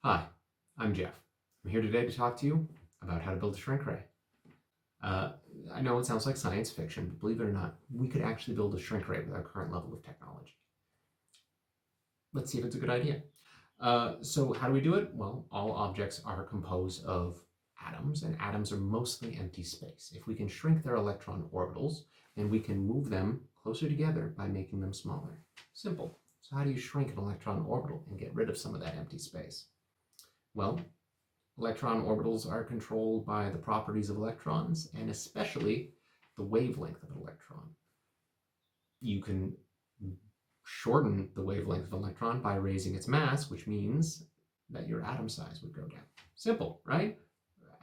Hi, I'm Geoff. I'm here today to talk to you about how to build a shrink ray. I know it sounds like science fiction, but believe it or not, we could actually build a shrink ray with our current level of technology. Let's see if it's a good idea. So how do we do it? Well, all objects are composed of atoms, and atoms are mostly empty space. If we can shrink their electron orbitals, then we can move them closer together by making them smaller. Simple. So how do you shrink an electron orbital and get rid of some of that empty space? Well, electron orbitals are controlled by the properties of electrons, and especially the wavelength of an electron. You can shorten the wavelength of an electron by raising its mass, which means that your atom size would go down. Simple, right?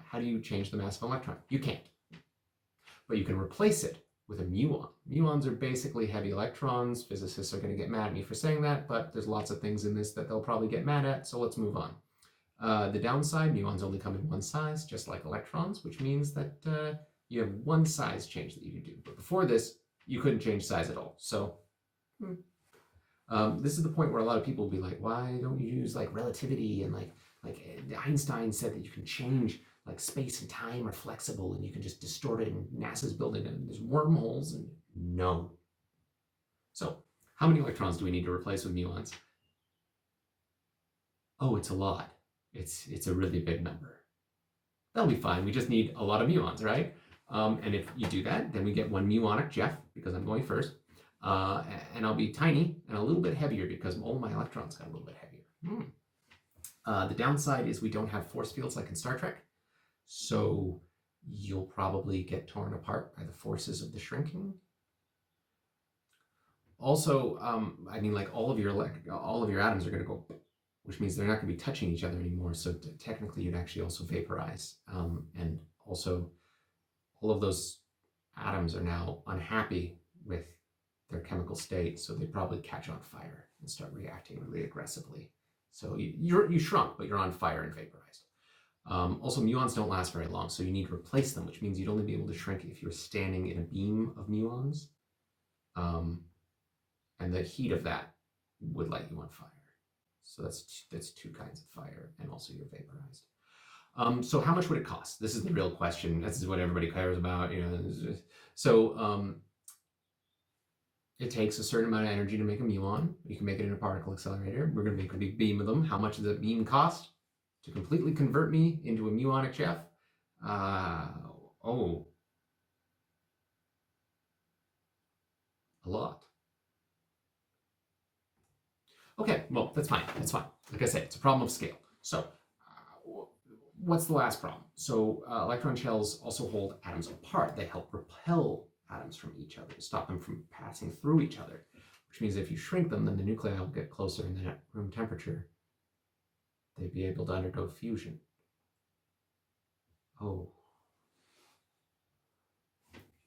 How do you change the mass of an electron? You can't. But you can replace it with a muon. Muons are basically heavy electrons. Physicists are going to get mad at me for saying that, but there's lots of things in this that they'll probably get mad at, so let's move on. The downside, muons only come in one size, just like electrons, which means that you have one size change that you can do. But before this, you couldn't change size at all. So this is the point where a lot of people will be like, why don't you use like relativity, and like Einstein said that you can change like space and time are flexible and you can just distort it, and NASA's building it and there's wormholes, and no. So how many electrons do we need to replace with muons? Oh, it's a lot. It's a really big number. That'll be fine. We just need a lot of muons, right? And if you do that, then we get one muonic Geoff, because I'm going first. And I'll be tiny and a little bit heavier because all my electrons got a little bit heavier. The downside is we don't have force fields like in Star Trek. So you'll probably get torn apart by the forces of the shrinking. Also, I mean, like all of your atoms are going to go, which means they're not going to be touching each other anymore. So technically, you'd actually also vaporize. And also, all of those atoms are now unhappy with their chemical state, so they probably catch on fire and start reacting really aggressively. So you shrunk, but you're on fire and vaporized. Also, muons don't last very long, so you need to replace them, which means you'd only be able to shrink if you're standing in a beam of muons. And the heat of that would light you on fire. So that's two kinds of fire, and also you're vaporized. So how much would it cost? This is the real question. This is what everybody cares about. So it takes a certain amount of energy to make a muon. You can make it in a particle accelerator. We're going to make a big beam of them. How much does the beam cost to completely convert me into a muonic Geoff? A lot. Okay, well, that's fine. That's fine. Like I said, it's a problem of scale. So what's the last problem? So electron shells also hold atoms apart. They help repel atoms from each other, stop them from passing through each other, which means if you shrink them, then the nuclei will get closer, and then at room temperature, they'd be able to undergo fusion. Oh.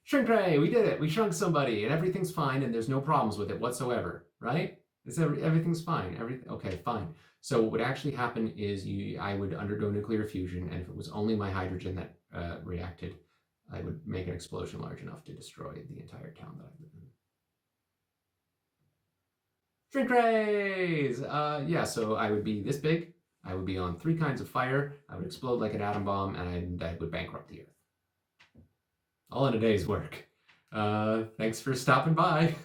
Shrink ray, we did it. We shrunk somebody, and everything's fine, and there's no problems with it whatsoever, right? Everything's fine. Okay, fine. So what would actually happen is I would undergo nuclear fusion, and if it was only my hydrogen that reacted, I would make an explosion large enough to destroy the entire town that I live in. Shrink rays! Yeah, so I would be this big. I would be on 3 kinds of fire. I would explode like an atom bomb, and I would bankrupt the Earth. All in a day's work. Thanks for stopping by.